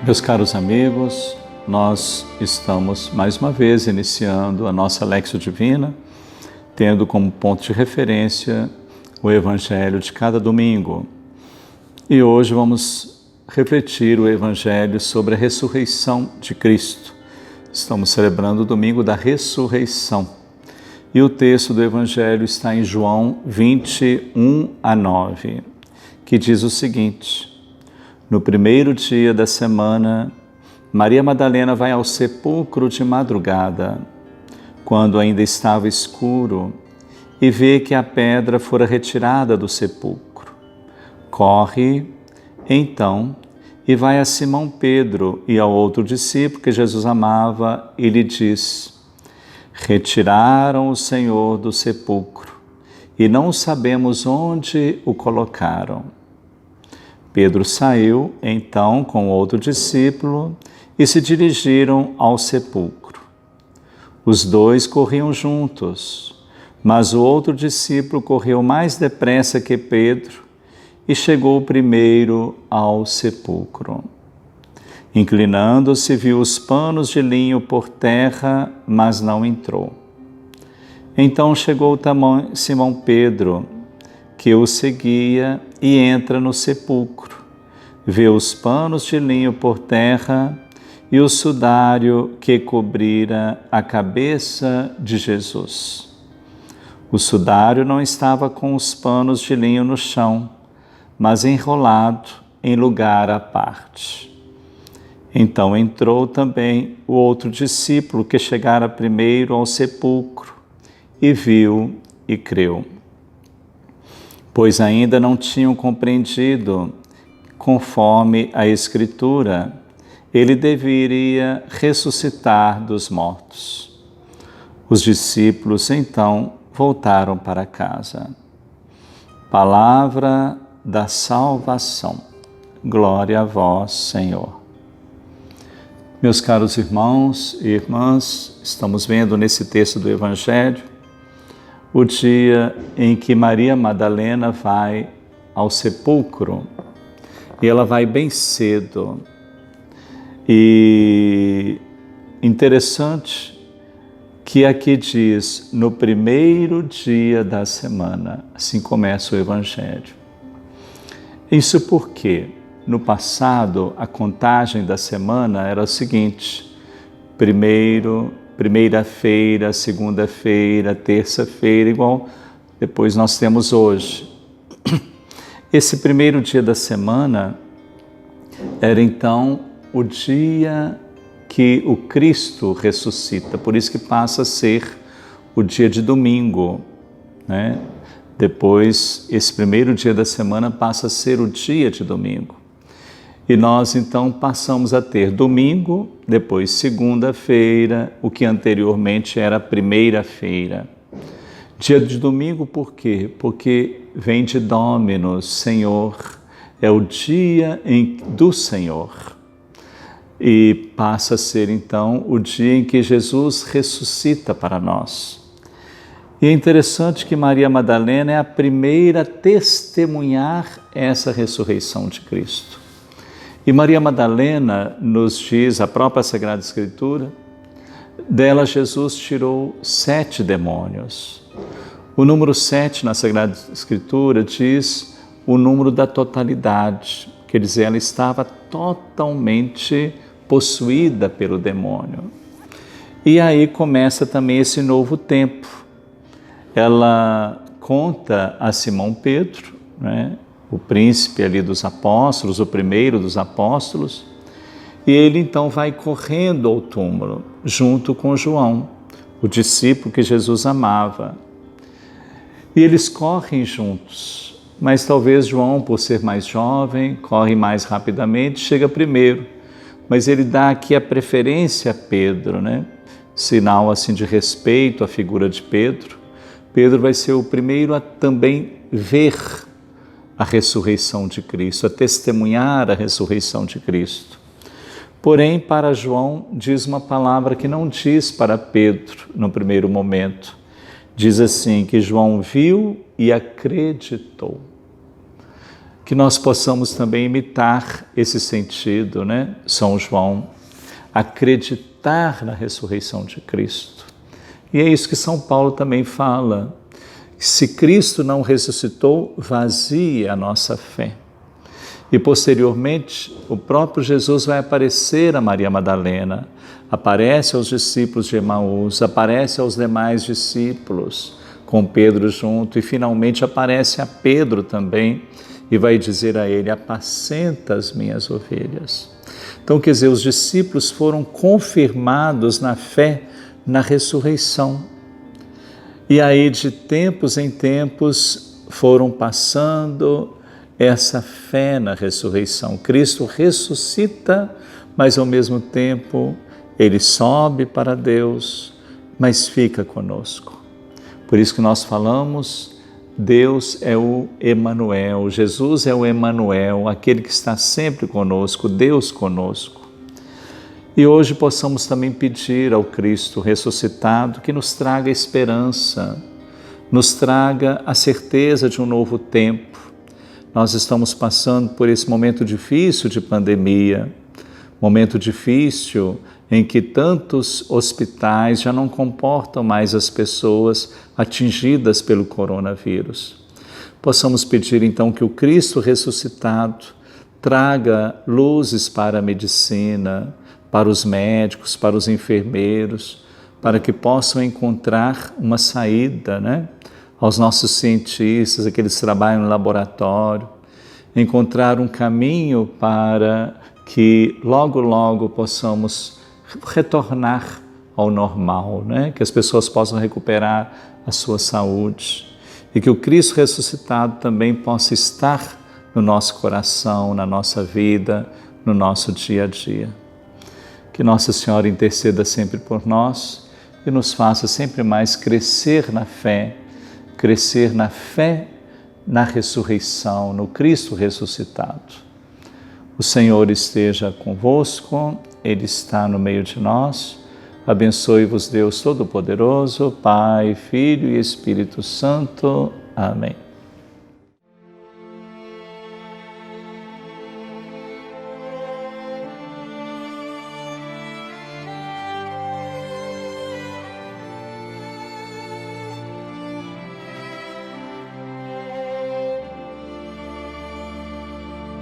Meus caros amigos, nós estamos mais uma vez iniciando a nossa Lexio Divina, tendo como ponto de referência o Evangelho de cada domingo. E hoje vamos refletir o Evangelho sobre a ressurreição de Cristo. Estamos celebrando o domingo da ressurreição. E o texto do Evangelho está em João 21-9, que diz o seguinte: no primeiro dia da semana, Maria Madalena vai ao sepulcro de madrugada, quando ainda estava escuro, e vê que a pedra fora retirada do sepulcro. Corre, então, e vai a Simão Pedro e ao outro discípulo que Jesus amava e lhe diz: retiraram o Senhor do sepulcro, e não sabemos onde o colocaram. Pedro saiu, então, com outro discípulo, e se dirigiram ao sepulcro. Os dois corriam juntos, mas o outro discípulo correu mais depressa que Pedro e chegou primeiro ao sepulcro. Inclinando-se, viu os panos de linho por terra, mas não entrou. Então chegou Simão Pedro, que o seguia, e entra no sepulcro. Vê os panos de linho por terra e o sudário que cobrira a cabeça de Jesus. O sudário não estava com os panos de linho no chão, mas enrolado em lugar à parte. Então entrou também o outro discípulo que chegara primeiro ao sepulcro e viu e creu, pois ainda não tinham compreendido, conforme a Escritura, ele deveria ressuscitar dos mortos. Os discípulos, então, voltaram para casa. Palavra da salvação. Glória a vós, Senhor. Meus caros irmãos e irmãs, estamos vendo nesse texto do Evangelho o dia em que Maria Madalena vai ao sepulcro, e ela vai bem cedo. E interessante que aqui diz, no primeiro dia da semana, assim começa o Evangelho. Isso porque, no passado, a contagem da semana era o seguinte: primeira-feira, segunda-feira, terça-feira, igual depois nós temos hoje. Esse primeiro dia da semana era então o dia que o Cristo ressuscita, por isso que passa a ser o dia de domingo, né? Depois, esse primeiro dia da semana passa a ser o dia de domingo. E nós então passamos a ter domingo, depois segunda-feira, o que anteriormente era primeira-feira. Dia de domingo por quê? Porque vem de Dominus, Senhor, é o dia do Senhor. E passa a ser então o dia em que Jesus ressuscita para nós. E é interessante que Maria Madalena é a primeira a testemunhar essa ressurreição de Cristo. E Maria Madalena nos diz, a própria Sagrada Escritura, dela Jesus tirou 7 demônios. O número 7 na Sagrada Escritura diz o número da totalidade, quer dizer, ela estava totalmente possuída pelo demônio. E aí começa também esse novo tempo. Ela conta a Simão Pedro, né? O príncipe ali dos apóstolos, o primeiro dos apóstolos, e ele então vai correndo ao túmulo, junto com João, o discípulo que Jesus amava. E eles correm juntos, mas talvez João, por ser mais jovem, corre mais rapidamente, chega primeiro, mas ele dá aqui a preferência a Pedro, né? Sinal assim de respeito à figura de Pedro. Pedro vai ser o primeiro a também ver a ressurreição de Cristo, a testemunhar a ressurreição de Cristo. Porém, para João, diz uma palavra que não diz para Pedro no primeiro momento. Diz assim, que João viu e acreditou. que nós possamos também imitar esse sentido, né? São João, acreditar na ressurreição de Cristo. E é isso que São Paulo também fala. Se Cristo não ressuscitou, vazia a nossa fé. E posteriormente, o próprio Jesus vai aparecer a Maria Madalena, aparece aos discípulos de Emaús, aparece aos demais discípulos, com Pedro junto, e finalmente aparece a Pedro também, e vai dizer a ele: apacenta as minhas ovelhas. Então, quer dizer, os discípulos foram confirmados na fé, na ressurreição. E aí, de tempos em tempos, foram passando essa fé na ressurreição. Cristo ressuscita, mas ao mesmo tempo Ele sobe para Deus, mas fica conosco. Por isso que nós falamos, Deus é o Emanuel, Jesus é o Emanuel, aquele que está sempre conosco, Deus conosco. E hoje possamos também pedir ao Cristo ressuscitado que nos traga esperança, nos traga a certeza de um novo tempo. Nós estamos passando por esse momento difícil de pandemia, momento difícil em que tantos hospitais já não comportam mais as pessoas atingidas pelo coronavírus. Possamos pedir então que o Cristo ressuscitado traga luzes para a medicina, para os médicos, para os enfermeiros, para que possam encontrar uma saída, né? Aos nossos cientistas, aqueles que trabalham no laboratório, encontrar um caminho para que logo, logo possamos retornar ao normal, né? Que as pessoas possam recuperar a sua saúde e que o Cristo ressuscitado também possa estar no nosso coração, na nossa vida, no nosso dia a dia. Que Nossa Senhora interceda sempre por nós e nos faça sempre mais crescer na fé na ressurreição, no Cristo ressuscitado. O Senhor esteja convosco, Ele está no meio de nós. Abençoe-vos Deus Todo-Poderoso, Pai, Filho e Espírito Santo. Amém.